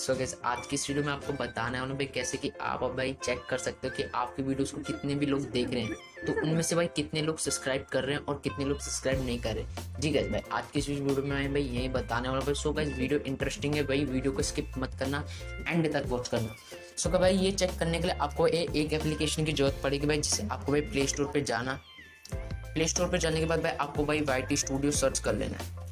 So guys आज की इस वीडियो में आपको बताना है भाई कैसे कि आप अब भाई चेक कर सकते हो कि आपकी वीडियोस को कितने भी लोग देख रहे हैं, तो उनमें से भाई कितने लोग सब्सक्राइब कर रहे हैं और कितने लोग सब्सक्राइब नहीं कर रहे। जी गाइस भाई आज की इस वीडियो में मैं भाई यही बताने वाला भाई। सो गाइस वीडियो इंटरेस्टिंग है भाई, वीडियो को स्किप मत करना, एंड तक वॉच करना। सो भाई ये चेक करने के लिए आपको एक एप्लीकेशन की जरूरत पड़ेगी भाई, जिसे आपको भाई प्ले स्टोर पर जाना। प्ले स्टोर पर जाने के बाद भाई आपको भाई वाईटी स्टूडियो सर्च कर लेना है।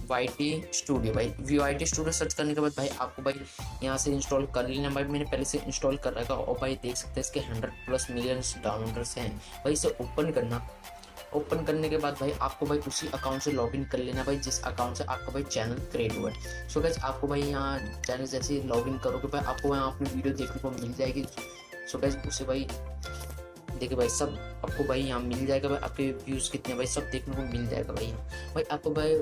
वाईटी स्टूडियो भाई वाईटी स्टूडियो सर्च करने के बाद भाई आपको भाई यहाँ से इंस्टॉल कर लेना। भाई मैंने पहले से इंस्टॉल कर रखा और भाई देख सकते हैं इसके 100+ मिलियन डाउनलोडर्स हैं। भाई इसे ओपन करना। ओपन करने के बाद भाई आपको भाई उसी अकाउंट से लॉगिन कर लेना भाई, जिस अकाउंट से आपका भाई चैनल क्रिएट हुआ है। सो गाइस आपको भाई यहाँ चैनल जैसे लॉगिन करोगे भाई आपको यहाँ अपनी वीडियो देखने को मिल जाएगी। सो गाइस उसे भाई देखिए भाई सब आपको भाई यहाँ मिल जाएगा भाई, आपके व्यूज़ कितने भाई सब देखने को मिल जाएगा भाई। यहाँ भाई आपको भाई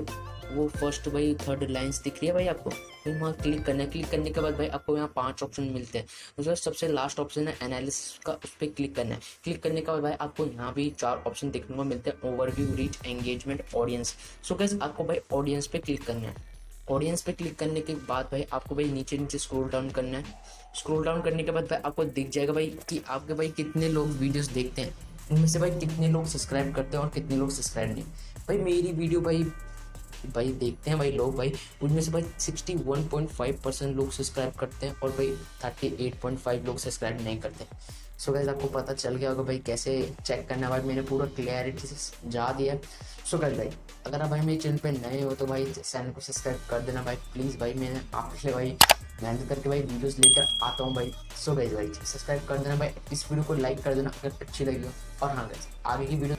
वो फर्स्ट भाई 3rd लाइन्स दिख रही है भाई, आपको भाई वहाँ क्लिक करना है। क्लिक करने के बाद भाई आपको यहाँ 5 ऑप्शन मिलते हैं। उसमें सबसे लास्ट ऑप्शन है एनालिसिस का, उस पर क्लिक करना है। क्लिक करने के बाद भाई आपको यहाँ भी 4 ऑप्शन देखने को मिलते हैं, overview, reach, engagement, audience. So guys आपको भाई ऑडियंस पे क्लिक करना है। ऑडियंस पे क्लिक करने के बाद भाई आपको भाई नीचे नीचे स्क्रॉल डाउन करना है। स्क्रॉल डाउन करने के बाद भाई आपको दिख जाएगा भाई कि आपके भाई कितने लोग वीडियोस देखते हैं, उनमें से भाई कितने लोग सब्सक्राइब करते हैं और कितने लोग सब्सक्राइब नहीं। भाई मेरी वीडियो भाई देखते हैं भाई लोग, भाई उनमें से भाई 61.5% लोग सब्सक्राइब करते हैं और भाई 38.5 लोग सब्सक्राइब नहीं करते। सो गाइस आपको पता चल गया होगा भाई कैसे चेक करना है। भाई मैंने पूरा क्लैरिटी से समझा दिया। सो गाइस भाई अगर आप भाई मेरे चैनल पे नए हो तो भाई चैनल को सब्सक्राइब कर देना भाई प्लीज़। भाई मैंने आपके लिए भाई मेहनत करके भाई वीडियोस लेकर आता हूँ भाई। सो गाइस भाई सब्सक्राइब कर देना भाई, इस वीडियो को लाइक कर देना अगर अच्छी लगी हो। और हाँ गाइस आगे की वीडियो